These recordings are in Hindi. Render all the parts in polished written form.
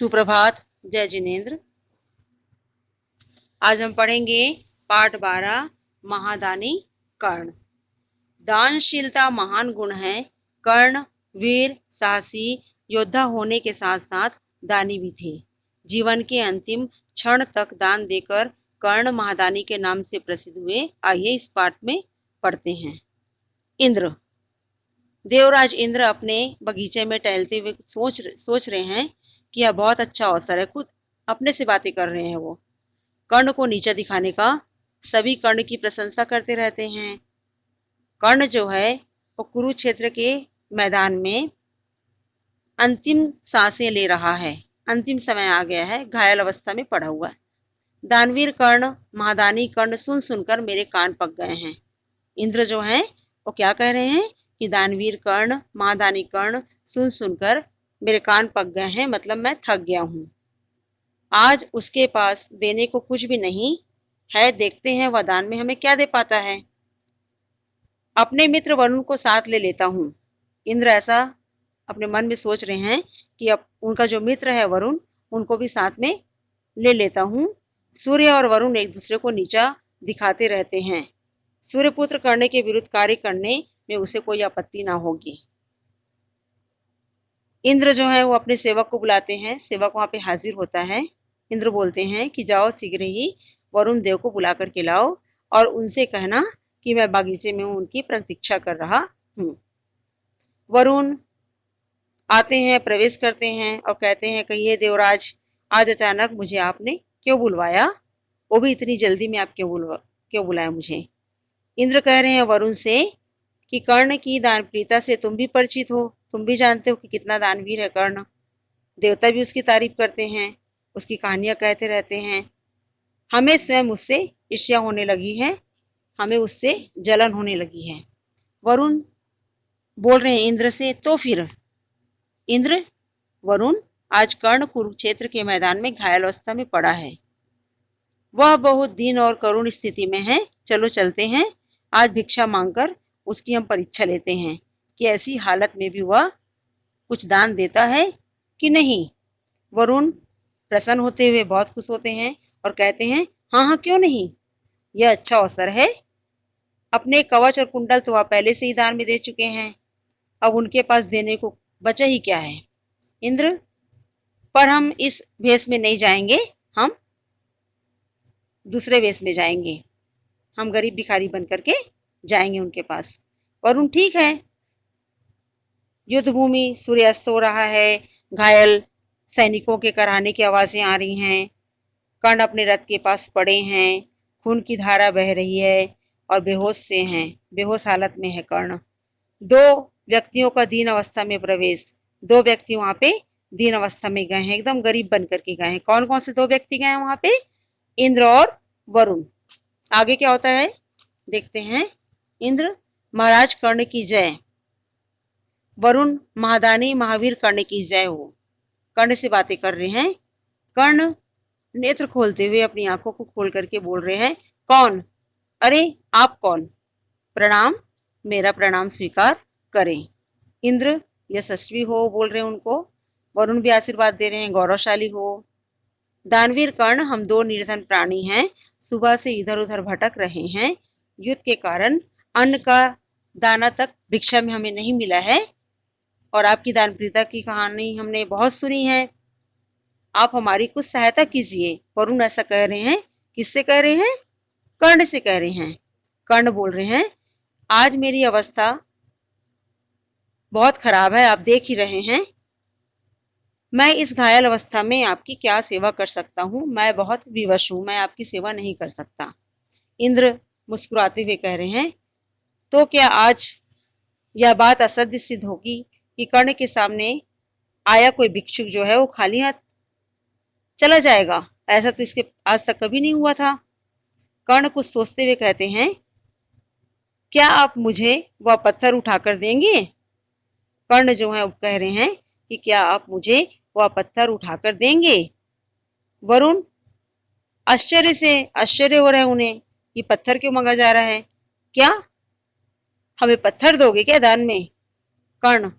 सुप्रभात। जय जिनेन्द्र। आज हम पढ़ेंगे पाठ 12 महादानी कर्ण। दानशीलता महान गुण है। कर्ण वीर साहसी योद्धा होने के साथ साथ दानी भी थे। जीवन के अंतिम क्षण तक दान देकर कर्ण महादानी के नाम से प्रसिद्ध हुए। आइए इस पाठ में पढ़ते हैं। इंद्र। देवराज इंद्र अपने बगीचे में टहलते हुए सोच रहे हैं कि यह बहुत अच्छा अवसर है। खुद अपने से बातें कर रहे हैं वो, कर्ण को नीचा दिखाने का। सभी कर्ण की प्रशंसा करते रहते हैं। कर्ण जो है वो कुरुक्षेत्र के मैदान में अंतिम सांसें ले रहा है। अंतिम समय आ गया है, घायल अवस्था में पड़ा हुआ है। दानवीर कर्ण महादानी कर्ण सुन सुनकर मेरे कान पक गए हैं। इंद्र जो है वो क्या कह रहे हैं कि दानवीर कर्ण महादानी कर्ण सुन सुनकर मेरे कान पक गए हैं, मतलब मैं थक गया हूँ। आज उसके पास देने को कुछ भी नहीं है। देखते हैं वह दान में हमें क्या दे पाता है। अपने मित्र वरुण को साथ ले लेता हूँ। इंद्र ऐसा अपने मन में सोच रहे हैं कि अब उनका जो मित्र है वरुण, उनको भी साथ में ले लेता हूँ। सूर्य और वरुण एक दूसरे को नीचा दिखाते रहते हैं। सूर्यपुत्र कर्ण के विरुद्ध कार्य करने में उसे कोई आपत्ति ना होगी। इंद्र जो है वो अपने सेवक को बुलाते हैं। सेवक वहां पे हाजिर होता है। इंद्र बोलते हैं कि जाओ शीघ्र ही वरुण देव को बुला करके लाओ और उनसे कहना कि मैं बागीचे में हूँ, उनकी प्रतीक्षा कर रहा हूँ। वरुण आते हैं, प्रवेश करते हैं और कहते हैं कहिए देवराज, आज अचानक मुझे आपने क्यों बुलवाया? वो भी इतनी जल्दी में आप क्यों बुलाया मुझे? इंद्र कह रहे हैं वरुण से कि कर्ण की दानप्रियता से तुम भी परिचित हो। तुम भी जानते हो कि कितना दानवीर है कर्ण। देवता भी उसकी तारीफ करते हैं, उसकी कहानियां कहते रहते हैं। हमें स्वयं उससे ईर्ष्या होने लगी है, हमें उससे जलन होने लगी है। वरुण बोल रहे हैं इंद्र से, तो फिर इंद्र वरुण, आज कर्ण कुरुक्षेत्र के मैदान में घायल अवस्था में पड़ा है। वह बहुत दीन और करुण स्थिति में है। चलो चलते हैं, आज भिक्षा मांगकर उसकी हम परीक्षा लेते हैं कि ऐसी हालत में भी वह कुछ दान देता है कि नहीं। वरुण प्रसन्न होते हुए बहुत खुश होते हैं और कहते हैं हाँ हाँ क्यों नहीं, यह अच्छा अवसर है। अपने कवच और कुंडल तो वह पहले से ही दान में दे चुके हैं, अब उनके पास देने को बचा ही क्या है। इंद्र, पर हम इस भेष में नहीं जाएंगे, हम दूसरे वेश में जाएंगे। हम गरीब भिखारी बन करके जाएंगे उनके पास। वरुण ठीक है। युद्ध भूमि, सूर्यास्त हो रहा है, घायल सैनिकों के कराहने की आवाजें आ रही हैं। कर्ण अपने रथ के पास पड़े हैं, खून की धारा बह रही है और बेहोश से हैं, बेहोश हालत में है कर्ण। दो व्यक्तियों का दीन अवस्था में प्रवेश। दो व्यक्ति वहां पे दीन अवस्था में गए हैं, एकदम गरीब बन करके गए हैं। कौन कौन से दो व्यक्ति गए हैं वहां पे? इंद्र और वरुण। आगे क्या होता है देखते हैं। इंद्र, महाराज कर्ण की जय। वरुण, महादानी महावीर कर्ण की जय हो। कर्ण से बातें कर रहे हैं। कर्ण नेत्र खोलते हुए अपनी आंखों को खोल करके बोल रहे हैं कौन? अरे आप कौन? प्रणाम, मेरा प्रणाम स्वीकार करें। इंद्र यशस्वी हो बोल रहे हैं उनको। वरुण भी आशीर्वाद दे रहे हैं गौरवशाली हो। दानवीर कर्ण, हम दो निर्धन प्राणी हैं, सुबह से इधर उधर भटक रहे हैं। युद्ध के कारण अन्न का दाना तक भिक्षा में हमें नहीं मिला है और आपकी दानप्रियता की कहानी हमने बहुत सुनी है। आप हमारी कुछ सहायता कीजिए। वरुण ऐसा कह रहे हैं। किससे कह रहे हैं? कर्ण से कह रहे हैं। कर्ण बोल रहे हैं आज मेरी अवस्था बहुत खराब है, आप देख ही रहे हैं। मैं इस घायल अवस्था में आपकी क्या सेवा कर सकता हूँ? मैं बहुत विवश हूँ, मैं आपकी सेवा नहीं कर सकता। इंद्र मुस्कुराते हुए कह रहे हैं तो क्या आज यह बात असत्य सिद्ध होगी कि कर्ण के सामने आया कोई भिक्षुक जो है वो खाली हाथ चला जाएगा? ऐसा तो इसके आज तक कभी नहीं हुआ था। कर्ण कुछ सोचते हुए कहते हैं क्या आप मुझे वह पत्थर उठाकर देंगे? कर्ण जो है वो कह रहे हैं कि क्या आप मुझे वह पत्थर उठाकर देंगे? वरुण आश्चर्य हो रहा है उन्हें कि पत्थर क्यों मांगा जा रहा है। क्या हमें पत्थर दोगे क्या दान में? कर्ण,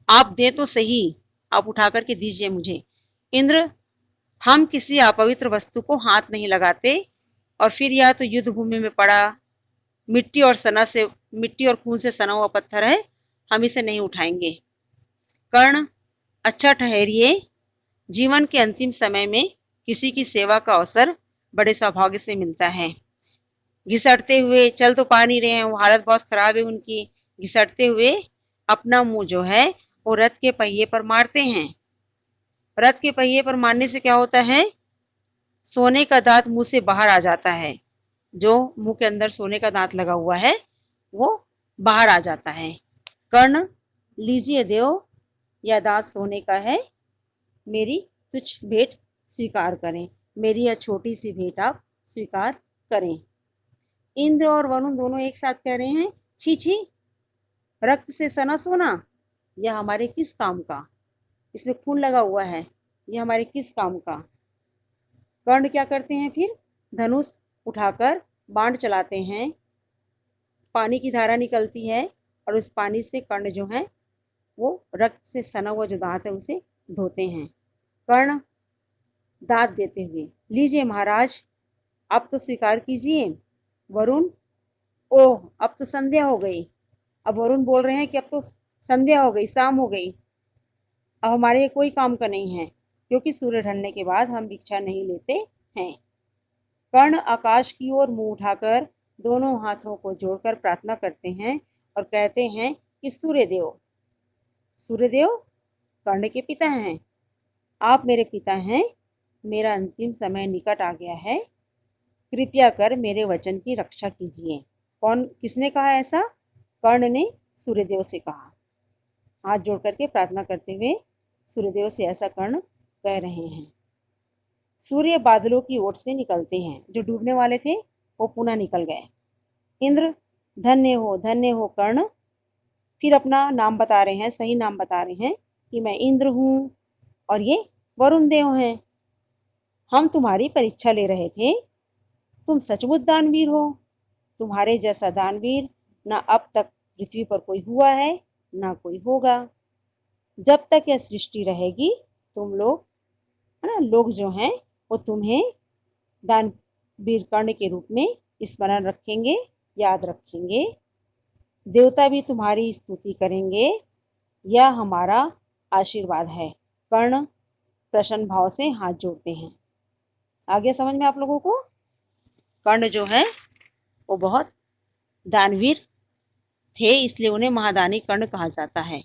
आप दें तो सही, आप उठा करके दीजिए मुझे। इंद्र, हम किसी अपवित्र वस्तु को हाथ नहीं लगाते और फिर यह तो युद्ध भूमि में पड़ा मिट्टी और खून से सना हुआ पत्थर है, हम इसे नहीं उठाएंगे। कर्ण, अच्छा ठहरिए, जीवन के अंतिम समय में किसी की सेवा का अवसर बड़े सौभाग्य से मिलता है। घिसटते हुए, चल तो पा नहीं रहे हैं, वो हालत बहुत खराब है उनकी, घिसटते हुए अपना मुंह जो है वो रथ के पहिए पर मारते हैं। रथ के पहिए पर मारने से क्या होता है? सोने का दांत मुंह से बाहर आ जाता है। जो मुंह के अंदर सोने का दांत लगा हुआ है वो बाहर आ जाता है। कर्ण, लीजिए देव, यह दांत सोने का है, मेरी तुच्छ भेंट स्वीकार करें, मेरी यह छोटी सी भेंट आप स्वीकार करें। इंद्र और वरुण दोनों एक साथ कह रहे हैं, छी छी, रक्त से सना सोना, यह हमारे किस काम का? इसमें खून लगा हुआ है, यह हमारे किस काम का? कर्ण क्या करते हैं फिर? धनुष उठाकर बाण चलाते हैं, पानी की धारा निकलती है और उस पानी से कर्ण जो है वो रक्त से सना हुआ जो दांत है उसे धोते हैं। कर्ण दांत देते हुए, लीजिए महाराज, अब तो स्वीकार कीजिए। वरुण, ओह अब तो संध्या हो गई। अब वरुण बोल रहे हैं कि अब तो संध्या हो गई, शाम हो गई, अब हमारे कोई काम का नहीं है, क्योंकि सूर्य ढलने के बाद हम भिक्षा नहीं लेते हैं। कर्ण आकाश की ओर मुंह उठाकर दोनों हाथों को जोड़कर प्रार्थना करते हैं और कहते हैं कि सूर्यदेव, सूर्यदेव कर्ण के पिता हैं, आप मेरे पिता हैं, मेरा अंतिम समय निकट आ गया है, कृपया कर मेरे वचन की रक्षा कीजिए। कौन, किसने कहा ऐसा? कर्ण ने सूर्यदेव से कहा। हाथ जोड़ करके प्रार्थना करते हुए सूर्यदेव से ऐसा कर्ण कह रहे हैं। सूर्य बादलों की ओट से निकलते हैं, जो डूबने वाले थे वो पुनः निकल गए। इंद्र, धन्य हो कर्ण, फिर अपना नाम बता रहे हैं, सही नाम बता रहे हैं कि मैं इंद्र हूं और ये वरुण देव हैं। हम तुम्हारी परीक्षा ले रहे थे, तुम सचमुच दानवीर हो, तुम्हारे जैसा दानवीर ना अब तक पृथ्वी पर कोई हुआ है ना कोई होगा। जब तक यह सृष्टि रहेगी तुम लोग, है ना, लोग जो हैं वो तुम्हें दानवीर कर्ण के रूप में स्मरण रखेंगे, याद रखेंगे। देवता भी तुम्हारी स्तुति करेंगे, यह हमारा आशीर्वाद है। कर्ण प्रसन्न भाव से हाथ जोड़ते हैं। आगे समझ में आप लोगों को? कर्ण जो है वो बहुत दानवीर थे, इसलिए उन्हें महादानी कर्ण कहा जाता है।